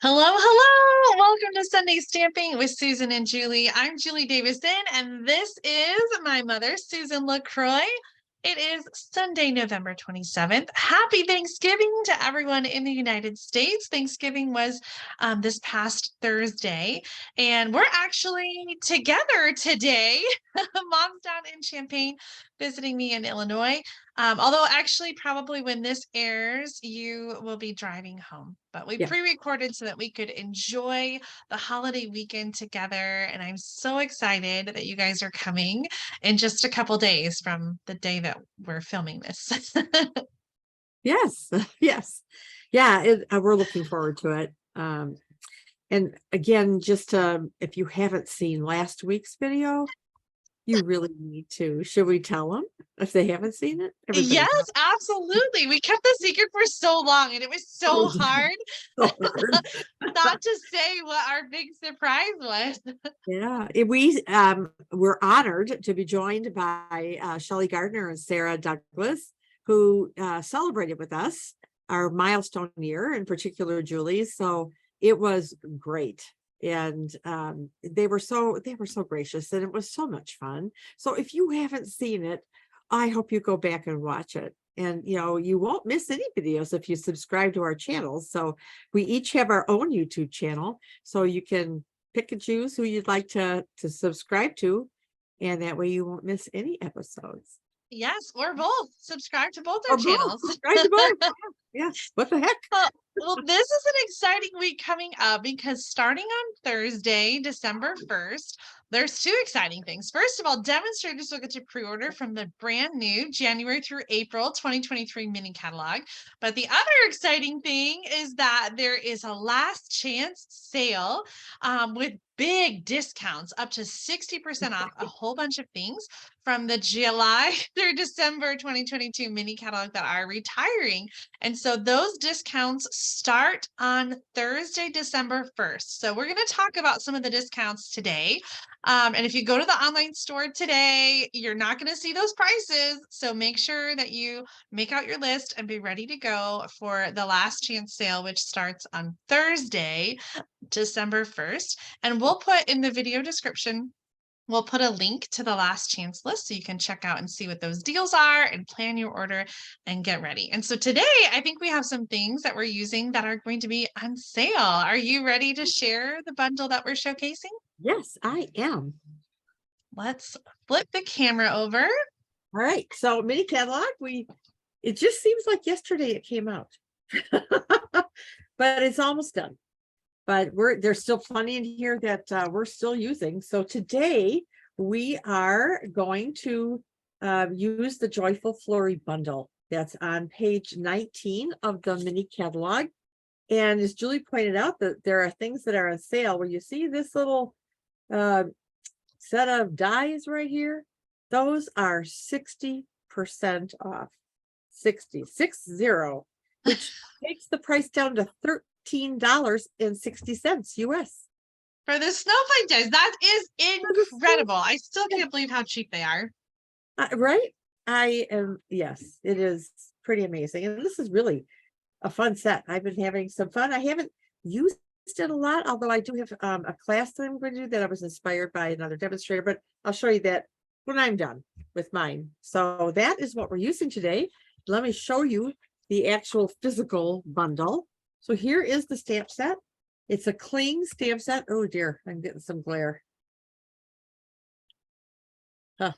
Hello, hello. Welcome to Sunday Stamping with Susan and Julie. I'm Julie Davison, and this is my mother, Susan LaCroix. It is Sunday, November 27th. Happy Thanksgiving to everyone in the United States. Thanksgiving was this past Thursday, and we're actually together today. Mom's down in Champaign visiting me in Illinois. Although actually probably when this airs, you will be driving home. But we pre-recorded so that we could enjoy the holiday weekend together. And I'm so excited that you guys are coming in just a couple days from the day that we're filming this. Yes, yes. Yeah, we're looking forward to it. And again, just if you haven't seen last week's video, you really need to. Should we tell them if they haven't seen it? Yes, absolutely. We kept the secret for so long, and it was so hard not to say what our big surprise was. Yeah, we're honored to be joined by Shelley Gardner and Sarah Douglas, who celebrated with us our milestone year, in particular Julie's. So it was great. And they were so gracious, and it was so much fun. So if you haven't seen it, I hope you go back and watch it. And you won't miss any videos if you subscribe to our channels. So we each have our own YouTube channel, so you can pick and choose who you'd like to subscribe to, and that way you won't miss any episodes. Yes, or both. Subscribe to both our channels. Subscribe to both. Yeah, what the heck? Well, this is an exciting week coming up because starting on Thursday, December 1st, there's two exciting things. First of all, Demonstrators will get to pre-order from the brand new January through April 2023 mini catalog. But the other exciting thing is that there is a last chance sale with big discounts, up to 60% off a whole bunch of things from the July through December 2022 mini catalog that are retiring. And so those discounts start on Thursday, December 1st. So we're going to talk about some of the discounts today. And if you go to the online store today, you're not going to see those prices. So make sure that you make out your list and be ready to go for the last chance sale, which starts on Thursday, December 1st. And we'll put in the video description, we'll put a link to the last chance list so you can check out and see what those deals are and plan your order and get ready. And so today, I think we have some things that we're using that are going to be on sale. Are you ready to share the bundle that we're showcasing? Yes, I am. Let's flip the camera over. All right. So mini catalog, it just seems like yesterday it came out, but it's almost done. But there's still plenty in here that we're still using. So today we are going to use the Joyful Flurry Bundle. That's on page 19 of the mini catalog. And as Julie pointed out, that there are things that are on sale where you see this little set of dies right here. Those are 60% off, 60, which takes the price down to $13.60 US. For the snowflake dies. That is incredible. I still can't believe how cheap they are. Right? Yes, it is pretty amazing. And this is really a fun set. I've been having some fun. I haven't used it a lot, although I do have a class that I'm going to do that I was inspired by another demonstrator, but I'll show you that when I'm done with mine. So that is what we're using today. Let me show you the actual physical bundle. So here is the stamp set. It's a cling stamp set. Oh dear, I'm getting some glare. And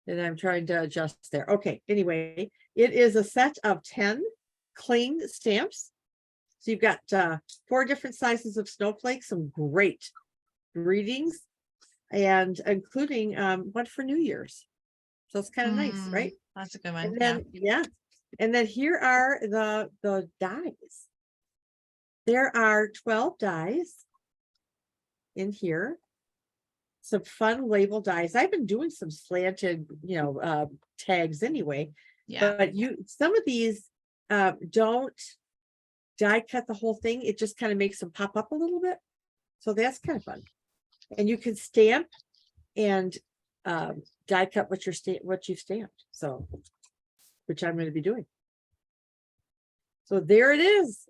I'm trying to adjust there. Okay, anyway, it is a set of 10 cling stamps. So you've got 4 different sizes of snowflakes, some great greetings, and including one for New Year's. So it's kind of nice, right? That's a good one. And then, and then here are the dies. There are 12 dies in here. Some fun label dies. I've been doing some slanted, tags anyway. Yeah. But some of these don't die cut the whole thing. It just kind of makes them pop up a little bit. So that's kind of fun. And you can stamp and die cut what you've stamped. So, which I'm going to be doing. So there it is.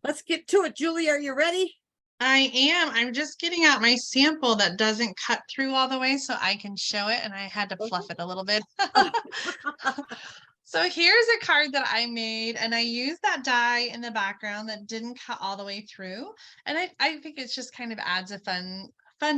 Let's get to it. Julie, are you ready? I am. I'm just getting out my sample that doesn't cut through all the way so I can show it, and I had to fluff it a little bit. So here's a card that I made, and I used that die in the background that didn't cut all the way through. And I think it's just kind of adds a fun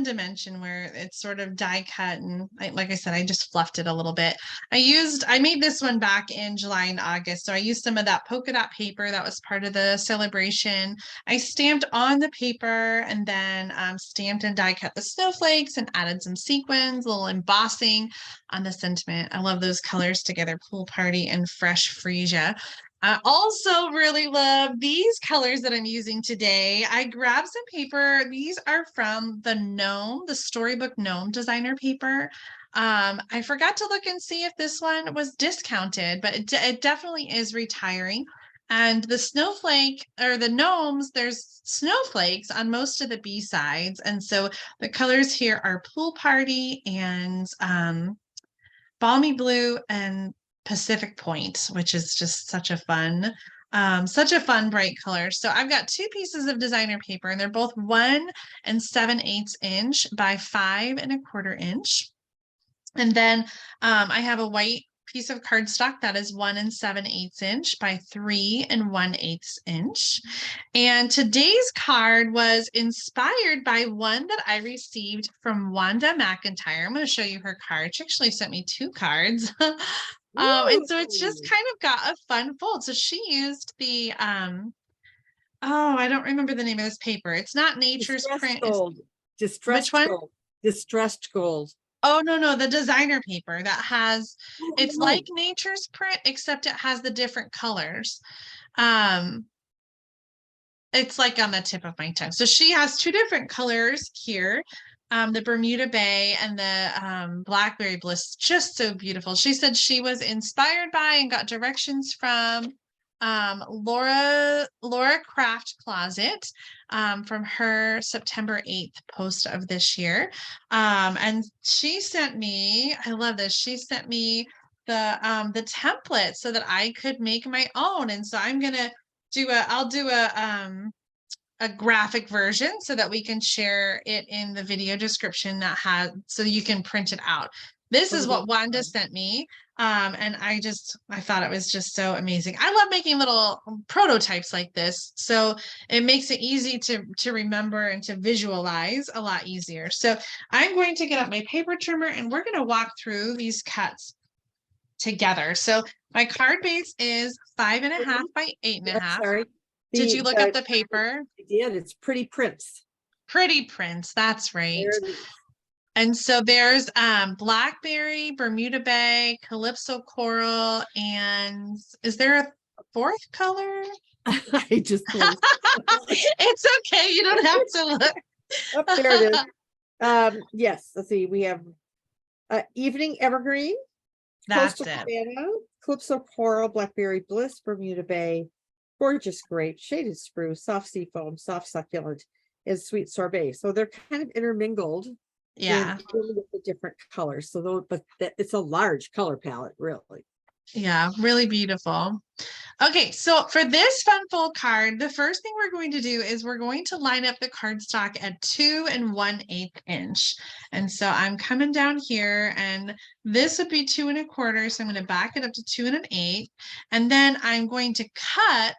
dimension where it's sort of die cut, and like I said, I just fluffed it a little bit. I made this one back in July and August, so I used some of that polka dot paper that was part of the celebration. I stamped on the paper and then stamped and die cut the snowflakes and added some sequins, a little embossing on the sentiment. I love those colors together, Pool Party and Fresh Freesia. I also really love these colors that I'm using today. I grabbed some paper. These are from the Storybook Gnome designer paper. I forgot to look and see if this one was discounted, but it definitely is retiring. And the snowflake or the gnomes, there's snowflakes on most of the B-sides. And so the colors here are Pool Party and Balmy Blue and Pacific Point, which is just such a fun bright color. So I've got two pieces of designer paper, and they're both 1 7/8 inch by 5 1/4 inch. And then I have a white piece of cardstock that is 1 7/8 inch by 3 1/8 inch. And today's card was inspired by one that I received from Wanda McIntyre. I'm going to show you her card. She actually sent me 2 cards. And so it's just kind of got a fun fold. So she used the I don't remember the name of this paper. It's not Nature's Distressed Print. gold. Distressed Which one? gold. Distressed gold. Oh, no, the designer paper that has, it's Oh. like Nature's Print, except it has the different colors. It's like on the tip of my tongue. So she has 2 different colors here. The Bermuda Bay and the Blackberry Bliss, just so beautiful. She said she was inspired by and got directions from Laura Craft Closet from her September 8th post of this year. And she sent me, I love this, she sent me the template so that I could make my own. And so I'm gonna I'll do a graphic version so that we can share it in the video description so you can print it out. This is what Wanda sent me. And I thought it was just so amazing. I love making little prototypes like this. So it makes it easy to remember and to visualize a lot easier. So I'm going to get out my paper trimmer and we're going to walk through these cuts together. So my card base is 5.5 by 8.5. Sorry. Did you look at the paper? I did. It's pretty prints. Pretty prints. That's right. And so there's Blackberry, Bermuda Bay, Calypso Coral, and is there a 4th color? I just It's okay. You don't have to look. Oh, there it is. Yes, let's see. We have Evening Evergreen. That's Coastal it. Cabana, Calypso Coral, Blackberry Bliss, Bermuda Bay, Gorgeous Grape, Shaded Spruce, Soft Seafoam, Soft Succulent, and Sweet Sorbet. So they're kind of intermingled. Yeah. With the different colors. So, but it's a large color palette, really. Yeah, really beautiful. Okay, so for this fun fold card, the first thing we're going to do is we're going to line up the cardstock at 2 1/8 inch. And so I'm coming down here, and this would be 2 1/4. So I'm going to back it up to 2 1/8. And then I'm going to cut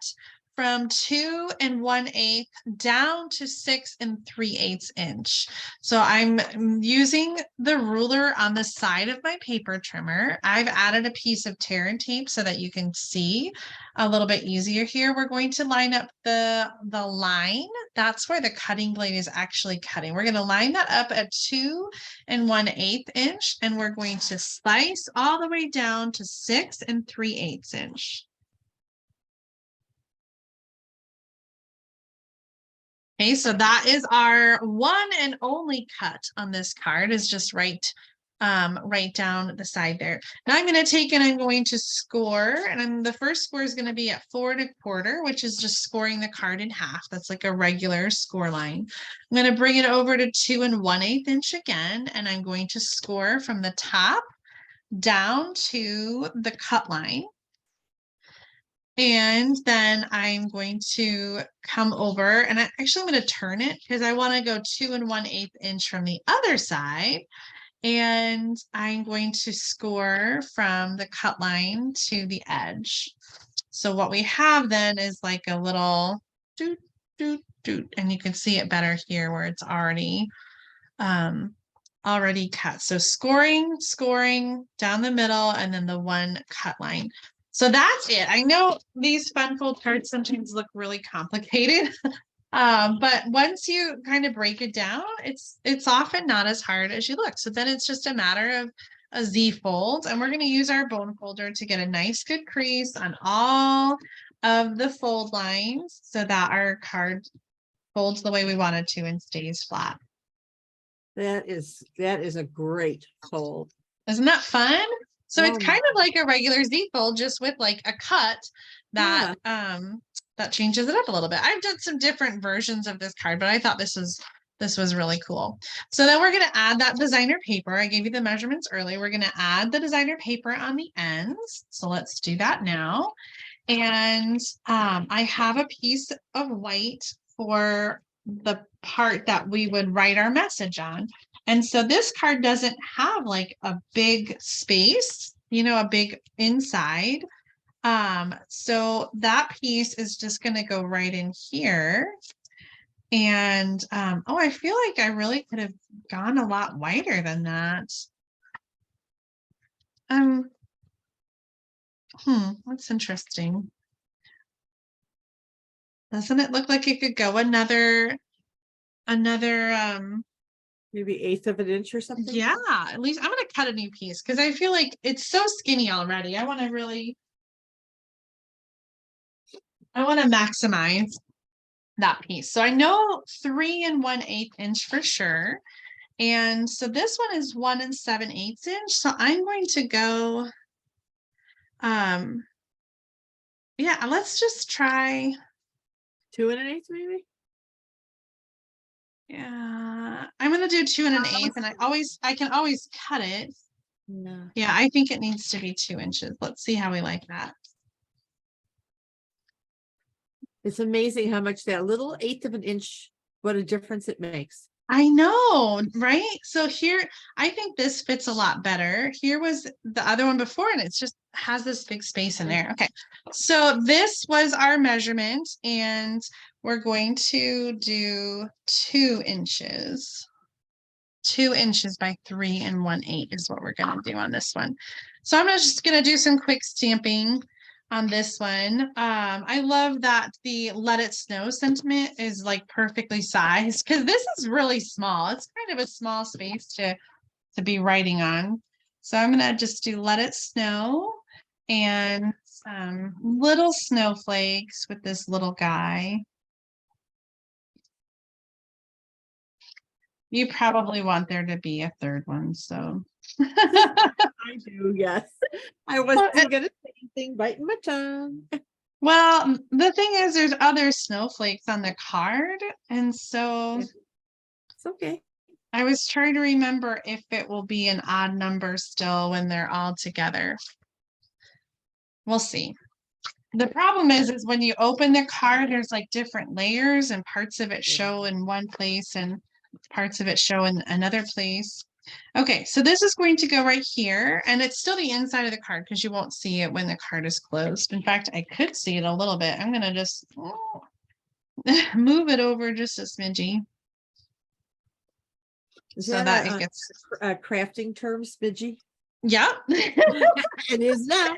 from 2 1/8 down to 6 3/8 inch. So I'm using the ruler on the side of my paper trimmer. I've added a piece of tear and tape so that you can see a little bit easier here. We're going to line up the line. That's where the cutting blade is actually cutting. We're going to line that up at 2 1/8 inch, and we're going to slice all the way down to 6 3/8 inch. Okay, so that is our one and only cut on this card, is just right down the side there. Now I'm going to take and I'm going to score, and the first score is going to be at 4 1/4, which is just scoring the card in half. That's like a regular score line. I'm going to bring it over to 2 1/8 inch again, and I'm going to score from the top down to the cut line. And then I'm going to come over and I'm going to turn it because I want to go 2 1/8 inch from the other side. And I'm going to score from the cut line to the edge. So what we have then is like a little doot, doot, doot, and you can see it better here where it's already cut. So scoring down the middle, and then the one cut line. So that's it. I know these fun fold cards sometimes look really complicated. But once you kind of break it down, it's often not as hard as you look. So then it's just a matter of a Z fold, and we're going to use our bone folder to get a nice good crease on all of the fold lines so that our card folds the way we want it to and stays flat. That is a great fold. Isn't that fun? So it's Oh kind of like a regular Z fold, just with like a cut that that changes it up a little bit. I've done some different versions of this card, but I thought this was really cool. So then we're going to add that designer paper. I gave you the measurements earlier. We're going to add the designer paper on the ends. So let's do that now. And I have a piece of white for the part that we would write our message on. And so this card doesn't have like a big space, a big inside. So that piece is just going to go right in here. And oh, I feel like I really could have gone a lot wider than that. That's interesting. Doesn't it look like it could go another maybe 1/8 of an inch or something? Yeah, at least I'm gonna cut a new piece because I feel like it's so skinny already. I want to maximize that piece. So I know 3 1/8 inch for sure. And so this one is 1 7/8 inch. So I'm going to go, yeah, let's just try 2 1/8 maybe. Yeah, I'm gonna do 2 1/8, and I can always cut it. No. Yeah, I think it needs to be 2 inches. Let's see how we like that. It's amazing how much that little 1/8 of an inch, what a difference it makes. I know, right? So here, I think this fits a lot better. Here was the other one before, and it's just has this big space in there. Okay, so this was our measurement, and we're going to do 2 inches. 2 inches by 3 1/8 is what we're going to do on this one. So I'm just going to do some quick stamping on this one. I love that the Let It Snow sentiment is like perfectly sized because this is really small. It's kind of a small space to be writing on. So I'm going to just do Let It Snow and some little snowflakes with this little guy. You probably want there to be a third one, so. I do, yes. I wasn't gonna say anything, biting my tongue. Well, the thing is, there's other snowflakes on the card, and so it's okay. I was trying to remember if it will be an odd number still when they're all together. We'll see. The problem is when you open the card, there's like different layers, and parts of it show in one place and parts of it show in another place. Okay, so this is going to go right here, and it's still the inside of the card because you won't see it when the card is closed. In fact, I could see it a little bit. I'm gonna just move it over just a smidgy. So that it gets a crafting term, smidgy. Yeah. It is now.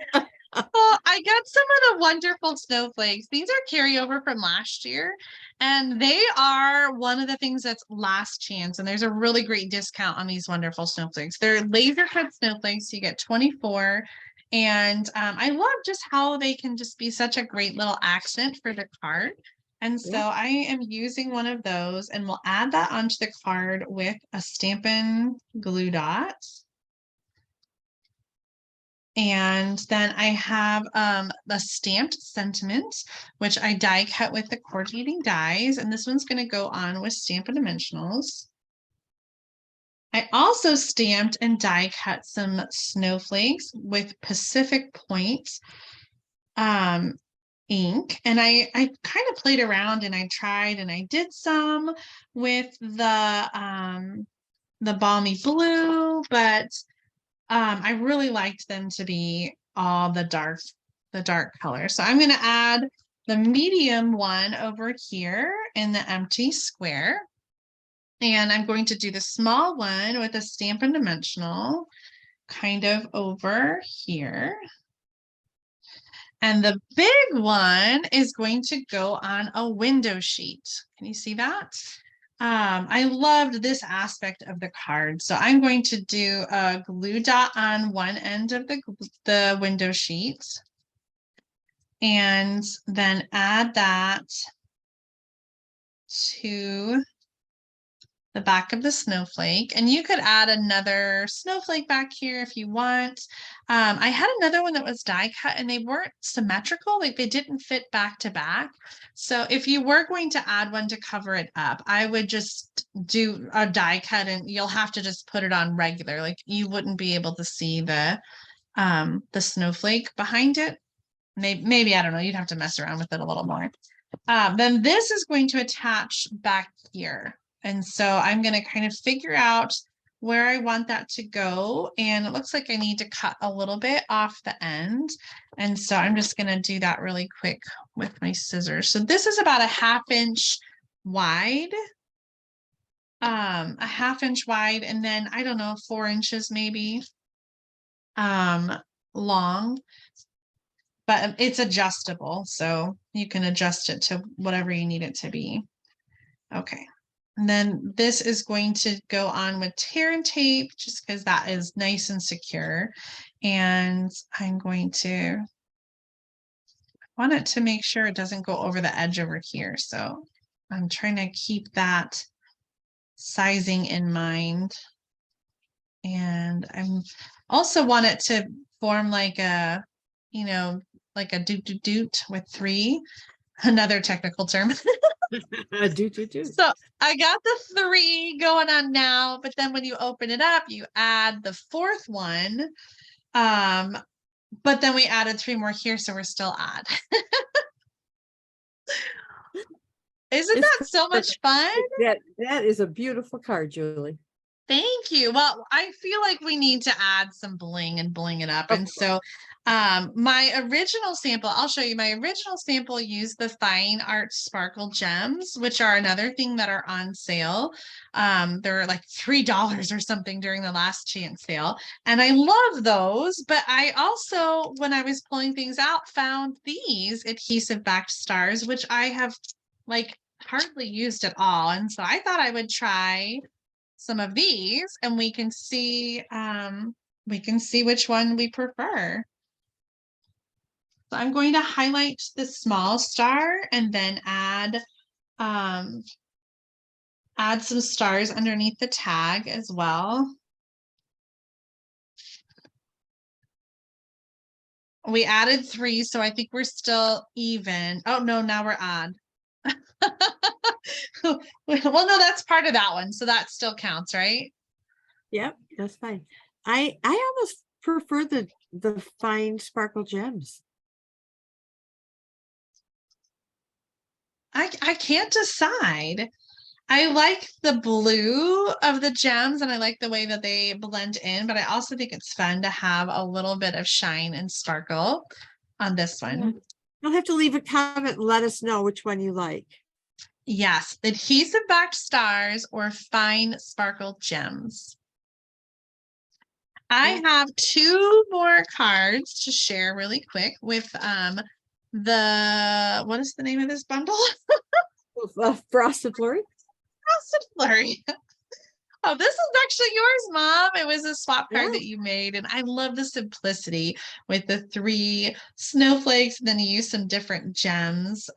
Well, I got some of the wonderful snowflakes. These are carryover from last year, and they are one of the things that's last chance. And there's a really great discount on these wonderful snowflakes. They're laser cut snowflakes. You get 24. And I love just how they can just be such a great little accent for the card. And so I am using one of those, and we'll add that onto the card with a Stampin' glue dot. And then I have the stamped sentiment, which I die cut with the coordinating dies. And this one's going to go on with Stampin' Dimensionals. I also stamped and die cut some snowflakes with Pacific Point. ink, and I kind of played around and I tried and I did some with the Balmy Blue, but I really liked them to be all the dark color. So I'm going to add the medium one over here in the empty square. And I'm going to do the small one with a Stampin' Dimensional kind of over here. And the big one is going to go on a window sheet. Can you see that? I loved this aspect of the card. So I'm going to do a glue dot on one end of the window sheet and then add that to the back of the snowflake. And you could add another snowflake back here if you want. I had another one that was die cut and they weren't symmetrical, like they didn't fit back to back. So if you were going to add one to cover it up, I would just do a die cut and you'll have to just put it on regular. Like you wouldn't be able to see the snowflake behind it. Maybe, I don't know, you'd have to mess around with it a little more. Then this is going to attach back here. And so I'm going to kind of figure out where I want that to go. And it looks like I need to cut a little bit off the end. And so I'm just going to do that really quick with my scissors. So this is about a 1/2 inch wide, a 1/2 inch wide, and then I don't know, 4 inches maybe long. But it's adjustable, so you can adjust it to whatever you need it to be. Okay. And then this is going to go on with tear and tape just because that is nice and secure. And I'm going to want it to make sure it doesn't go over the edge over here. So I'm trying to keep that sizing in mind. And I'm also want it to form like a, you know, like a doot with 3, another technical term. So I got the 3 going on now, but then when you open it up, you add the 4th one. But then we added 3 more here, so we're still odd. Isn't that so much fun? That is a beautiful card, Julie. Thank you. Well, I feel like we need to add some bling and bling it up. And so my original sample, I'll show you my original sample used the Fine Art Sparkle Gems, which are another thing that are on sale. They're like $3 or something during the last chance sale. And I love those, but I also, when I was pulling things out, found these adhesive backed stars, which I have like hardly used at all. And so I thought I would try some of these and we can see which one we prefer. So I'm going to highlight the small star and then add some stars underneath the tag as well. We added 3, so I think we're still even. Oh no, now we're odd. Well, no, that's part of that one, so that still counts, right? Yep, that's fine. I almost prefer the fine sparkle gems. I can't decide. I like the blue of the gems and I like the way that they blend in, but I also think it's fun to have a little bit of shine and sparkle on this one. You'll have to leave a comment and let us know which one you like. Yes, adhesive backed stars or fine sparkle gems. I have 2 more cards to share really quick with what is the name of this bundle? Frosted Flurry. Frosted Flurry. Oh, this is actually yours, Mom. It was a swap card that you made, and I love the simplicity with the 3 snowflakes. And then you use some different gems.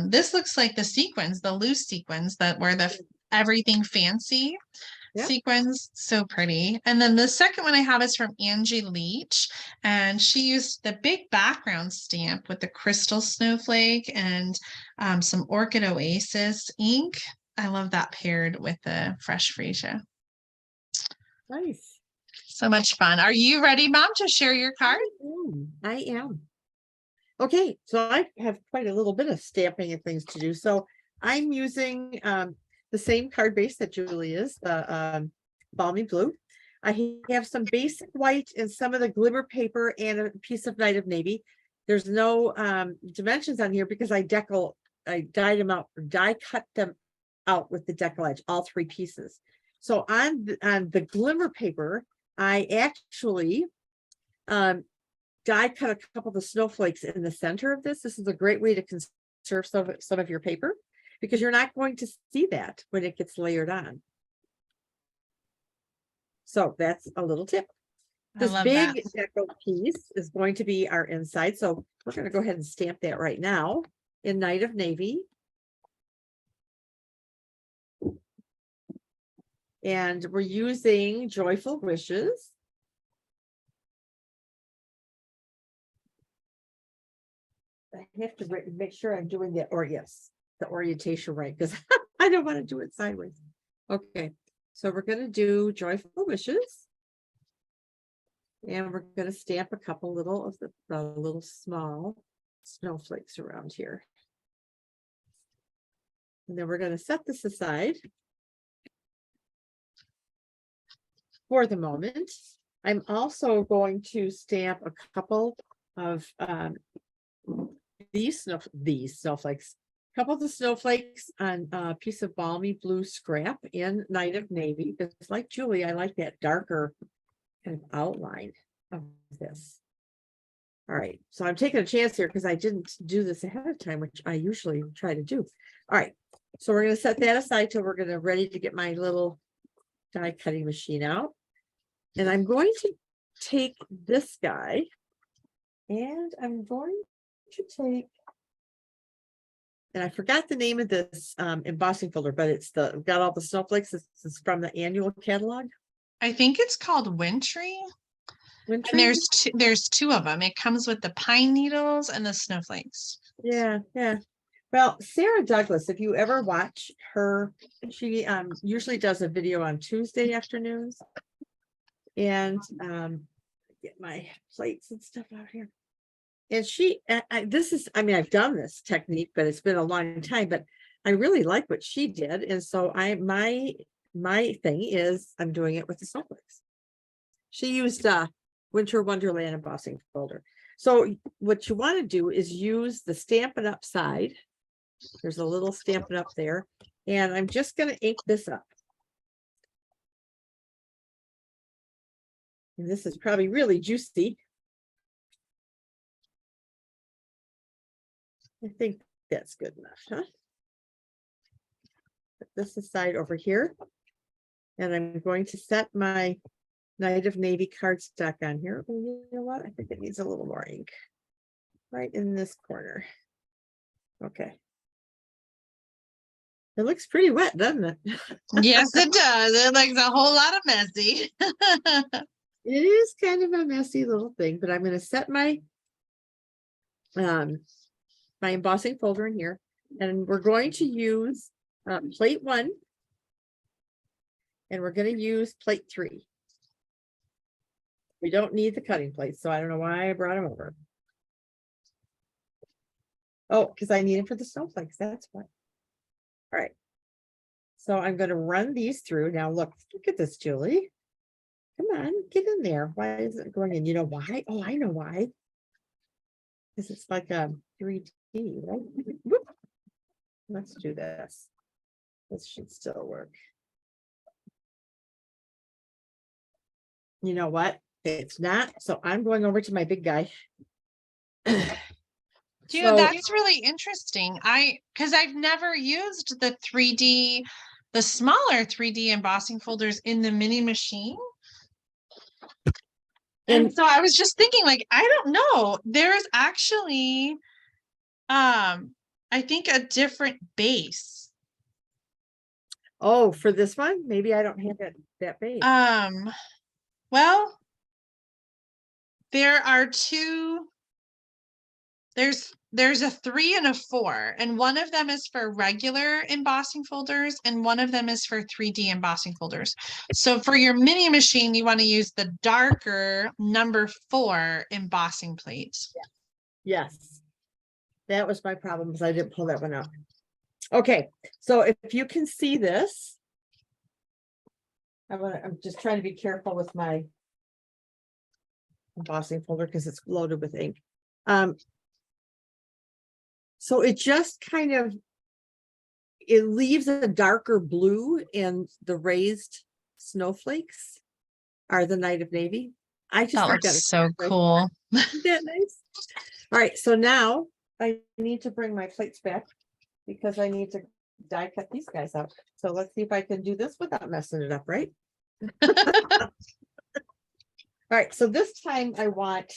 This looks like the sequins, the loose sequins that were the everything fancy sequins. So pretty. And then the second one I have is from Angie Leach, and she used the big background stamp with the crystal snowflake and some Orchid Oasis ink. I love that paired with the fresh freesia. Nice. So much fun. Are you ready, Mom, to share your card? I am. Okay, so I have quite a little bit of stamping and things to do. So I'm using the same card base that Julie is, the Balmy Blue. I have some basic white and some of the Glimmer paper and a piece of Night of Navy. There's no dimensions on here because I dyed them out, die cut them out with the decal edge, all three pieces. So on the Glimmer paper, I actually die cut a couple of the snowflakes in the center of this. This is a great way to conserve some of your paper because you're not going to see that when it gets layered on. So that's a little tip. This big deco piece is going to be our inside. So we're going to go ahead and stamp that right now in Night of Navy. And we're using Joyful Wishes. I have to make sure I'm doing the orientation right because I don't want to do it sideways. Okay, so we're going to do Joyful Wishes. And we're going to stamp a couple little of the little small snowflakes around here. And then we're going to set this aside for the moment. I'm also going to stamp a couple of these snowflakes, a couple of the snowflakes on a piece of Balmy Blue scrap in Night of Navy. It's like Julie, I like that darker kind of outline of this. All right, so I'm taking a chance here because I didn't do this ahead of time, which I usually try to do. All right, so we're going to set that aside till we're going to ready to get my little die cutting machine out. And I'm going to take this guy and I'm going to take, and I forgot the name of this embossing folder, but it's got all the snowflakes. This is from the annual catalog. I think it's called Wintry. And there's two of them. It comes with the pine needles and the snowflakes. Yeah. Well, Sarah Douglas, if you ever watch her, she usually does a video on Tuesday afternoons. And get my plates and stuff out here. And she, I've done this technique, but it's been a long time, but I really like what she did. And so my thing is I'm doing it with the snowflakes. She used Winter Wonderland embossing folder. So what you want to do is use the Stampin' Up side. There's a little Stampin' Up there. And I'm just going to ink this up. And this is probably really juicy. I think that's good enough, huh? Put this aside over here. And I'm going to set my Night of Navy cardstock on here. Oh, you know what? I think it needs a little more ink. Right in this corner. Okay. It looks pretty wet, doesn't it? Yes, it does. It looks a whole lot of messy. It is kind of a messy little thing, but I'm going to set my my embossing folder in here, and we're going to use plate 1, and we're going to use plate 3. We don't need the cutting plates, so I don't know why I brought them over. Oh, because I need them for the snowflakes. That's why. All right. So I'm going to run these through. Now look at this, Julie. Come on, get in there. Why is it going in? You know why? Oh, I know why. Because it's like a 3D, right? Whoop. Let's do this. This should still work. You know what? It's not. So I'm going over to my big guy. You know, that's really interesting. Because I've never used the smaller 3D embossing folders in the mini machine. And so I was just thinking, like, I don't know. There's actually, I think a different base. Oh, for this one? Maybe I don't have that base. Well, there are two. There's a 3 and a 4, and one of them is for regular embossing folders, and one of them is for 3D embossing folders. So for your mini machine, you want to use the darker number 4 embossing plate. Yes. That was my problem because I didn't pull that one out. Okay, so if you can see this, I'm just trying to be careful with my embossing folder because it's loaded with ink. So it just kind of, it leaves a darker blue, and the raised snowflakes are the Night of Navy. I just That think looks so cool. Isn't that nice? All right, so now I need to bring my plates back because I need to die cut these guys out. So let's see if I can do this without messing it up, right? All right, so this time I want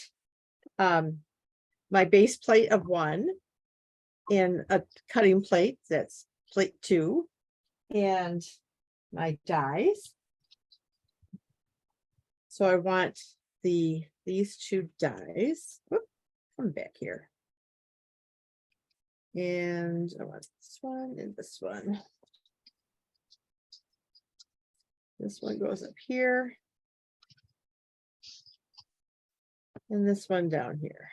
my base plate of 1 and a cutting plate that's plate 2 and my dies. So I want these 2 dies. Whoop, come back here. And I want this one and this one. This one goes up here. And this one down here.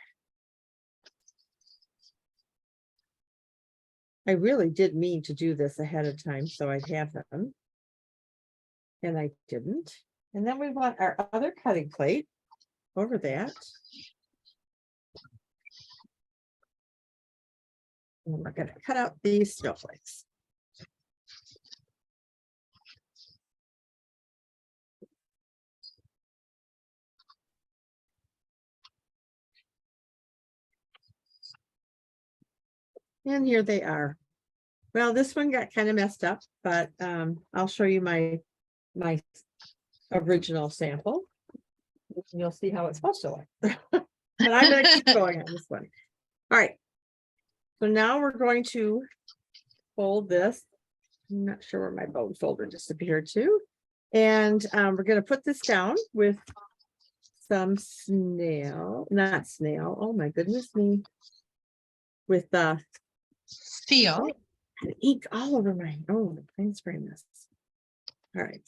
I really did mean to do this ahead of time so I'd have them. And I didn't. And then we want our other cutting plate over that. And we're going to cut out these snowflakes. And here they are. Well, this one got kind of messed up, but I'll show you my original sample. And you'll see how it's supposed to look. But I'm going to keep going on this one. All right. So now we're going to fold this. I'm not sure where my bone folder disappeared to. And we're going to put this down with some not snail. Oh my goodness me. With Steel. ink all over my, oh, I'm spraying this. All right.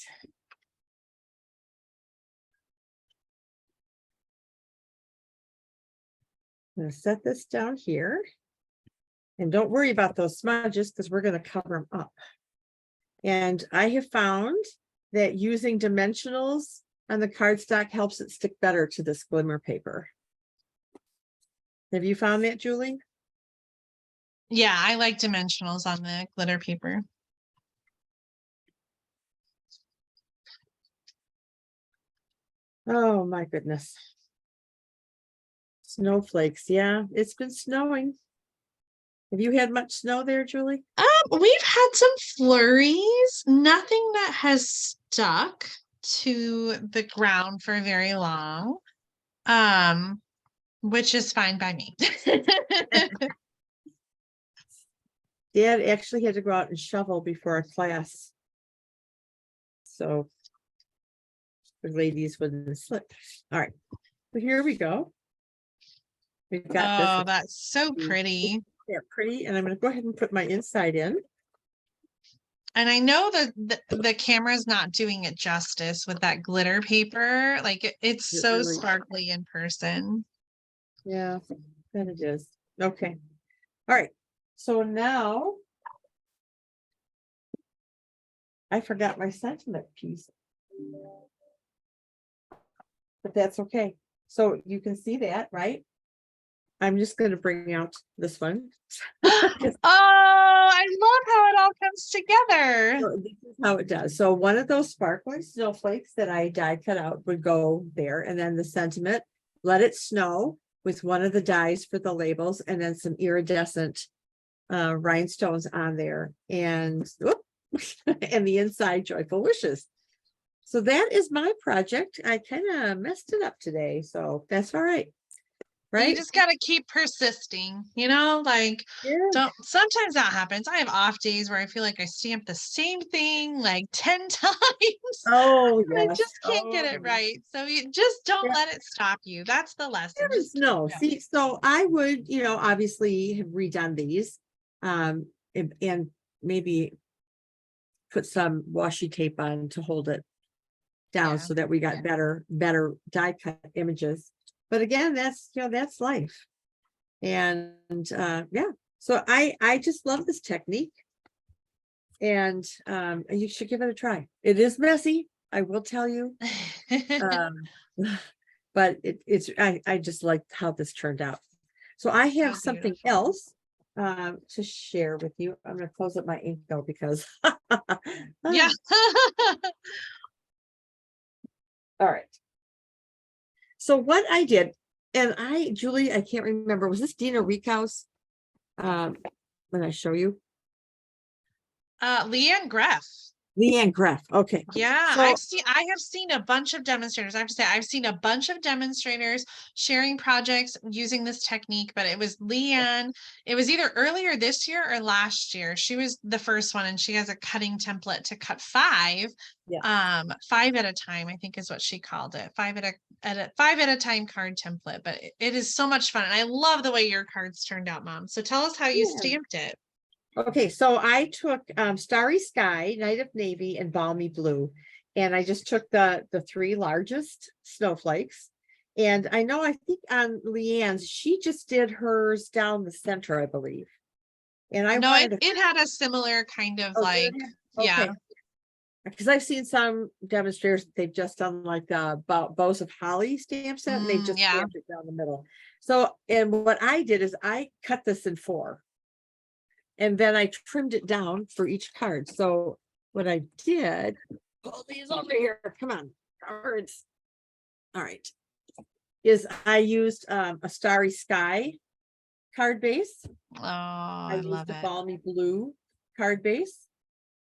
I'm going to set this down here. And don't worry about those smudges because we're going to cover them up. And I have found that using dimensionals on the cardstock helps it stick better to this glimmer paper. Have you found that, Julie? Yeah, I like dimensionals on the glitter paper. Oh my goodness. Snowflakes. Yeah, it's been snowing. Have you had much snow there, Julie? We've had some flurries, nothing that has stuck to the ground for very long. Which is fine by me. Dad actually had to go out and shovel before a class. So the ladies wouldn't slip. All right, so here we go. We've got this. Oh, that's so pretty. Yeah, pretty. And I'm going to go ahead and put my inside in. And I know that the camera's not doing it justice with that glitter paper. Like it's so really sparkly in person. Yeah, that it is. Okay. All right. So now I forgot my sentiment piece. But that's okay. So you can see that, right? I'm just going to bring out this one. Oh, I love how it all comes together. So this is how it does. So one of those sparkling snowflakes that I die cut out would go there. And then the sentiment, let it snow, with one of the dies for the labels, and then some iridescent rhinestones on there. And, and the inside joyful wishes. So that is my project. I kind of messed it up today. So that's all right. Right. You just got to keep persisting, like don't, sometimes that happens. I have off days where I feel like I stamp the same thing like 10 times. Oh, I just can't get it right. So you just don't let it stop you. That's the lesson. No, see, so I would, obviously have redone these and maybe put some washi tape on to hold it down so that we got better die cut images. But again, that's life. And yeah, so I just love this technique. And you should give it a try. It is messy, I will tell you. Um, but I just like how this turned out. So I have So something beautiful. else to share with you. I'm going to close up my ink though, because Yeah. all right. So what I did, and Julie, I can't remember, was this Dina Riekhouse when I show you? Leanne Greff. Leanne Greff. Okay. Yeah, So I have seen a bunch of demonstrators. I have to say, I've seen a bunch of demonstrators sharing projects using this technique, but it was Leanne. It was either earlier this year or last year. She was the first one, and she has a cutting template to cut five at a time, I think is what she called it. Five at a time card template. But it is so much fun. And I love the way your cards turned out, Mom. So tell us how you stamped it. okay, so I took Starry Sky, Night of Navy, and Balmy Blue, and I just took the three largest snowflakes. And I know, I think on Leanne's, she just did hers down the center, I believe. And I No, wanted to, it had a similar kind of did like, it? yeah. Okay, because I've seen some demonstrators, they've just done like bows of holly stamp set, and they've just Yeah. stamped it down the middle. So, and what I did is I cut this in 4. And then I trimmed it down for each card. So what I did, pull these over here, come on, cards. All right, is I used a Starry Sky card base. Oh, I I love used a it. Balmy Blue card base.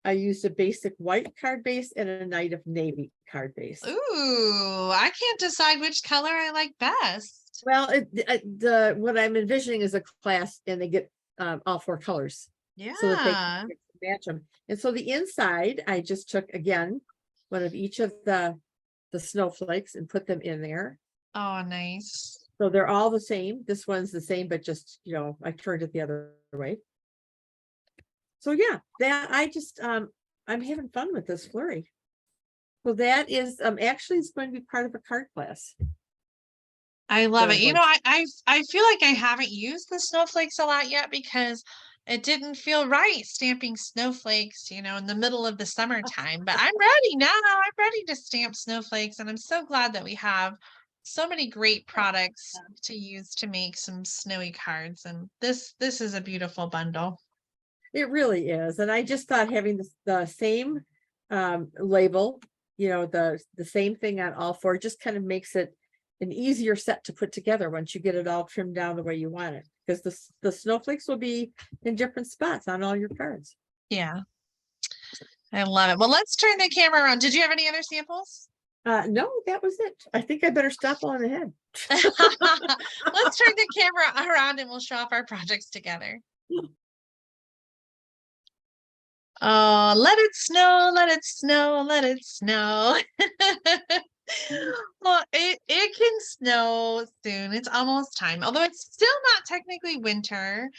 I used a basic white card base and a Night of Navy card base. Ooh, I can't decide which color I like best. Well, what I'm envisioning is a class, and they get all 4 colors. So that they can match them. And so the inside, I just took again one of each of the snowflakes and put them in there. Oh, nice. So they're all the same. This one's the same, but just, I turned it the other way. So yeah, that I just I'm having fun with this flurry. So that is actually it's going to be part of a card class. I love it. I feel like I haven't used the snowflakes a lot yet because it didn't feel right stamping snowflakes, in the middle of the summertime. But I'm ready now. I'm ready to stamp snowflakes, and I'm so glad that we have so many great products to use to make some snowy cards. And this is a beautiful bundle. It really is. And I just thought having the same label, the same thing on all 4 just kind of makes it an easier set to put together once you get it all trimmed down the way you want it, because the snowflakes will be in different spots on all your cards. Yeah, I love it. Well, let's turn the camera around. Did you have any other samples? No, that was it. I think I better stop on ahead. Let's turn the camera around and we'll show off our projects together. Oh, let it snow, let it snow, let it snow. Well, it can snow soon. It's almost time, although it's still not technically winter.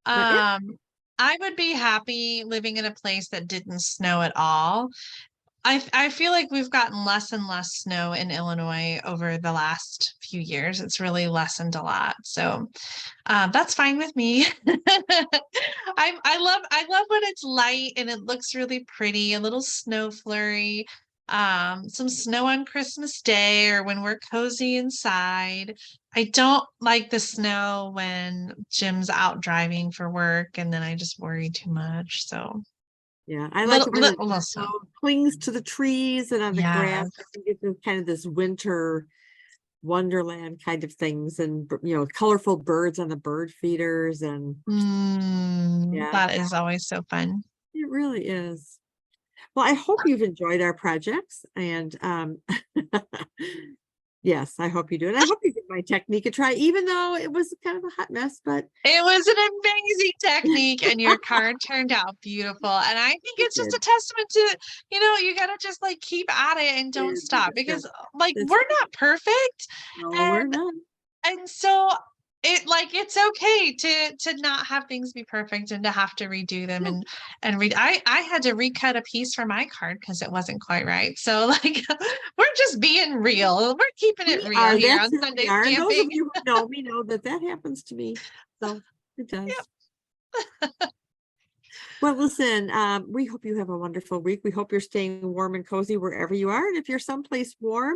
I would be happy living in a place that didn't snow at all. I feel like we've gotten less and less snow in Illinois over the last few years. It's really lessened a lot. So that's fine with me. I love when it's light and it looks really pretty, a little snow flurry, some snow on Christmas Day or when we're cozy inside. I don't like the snow when Jim's out driving for work and then I just worry too much. So yeah, I like it when the snow clings to the trees and on the grass. I think it's kind of this winter wonderland kind of things, and colorful birds on the bird feeders, and that is always so fun. It really is. Well, I hope you've enjoyed our projects, and yes, I hope you do. And I hope you give my technique a try, even though it was kind of a hot mess, but it was an amazing technique and your card turned out beautiful. And I think it's just a testament to, you got to just like keep at it and don't stop, because like we're not perfect. No, we're not. And so it's okay to not have things be perfect and to have to redo them and read. I had to recut a piece for my card because it wasn't quite right. So like we're just being real. We're keeping it We real are, here that's on who Sunday we are. And those of Stamping. you who know me know that that happens to me. So it does. Well, listen, we hope you have a wonderful week. We hope you're staying warm and cozy wherever you are. And if you're someplace warm,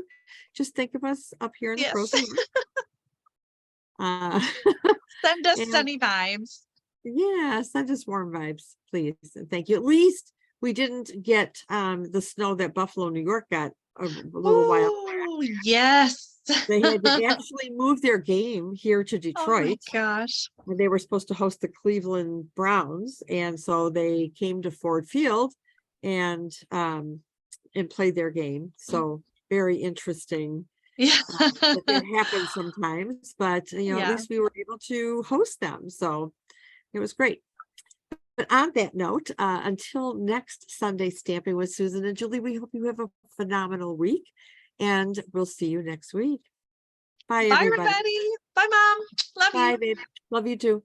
just think of us up here in the Yes. frozen north. Send us And sunny vibes. yeah, send us warm vibes, please. And thank you. At least we didn't get the snow that Buffalo, New York got a little while. Oh, yes. They had to actually move their game here to Oh my Detroit. gosh. They were supposed to host the Cleveland Browns, and so they came to Ford Field and played their game. So very interesting Yeah. that happens sometimes, but you know, at Yeah. least we were able to host them. So it was great. But on that note, until next Sunday Stamping with Susan and Julie, we hope you have a phenomenal week, and we'll see you next week. Bye, Bye, everybody. everybody. Bye, Mom. Love you. Bye, babe. Love you too.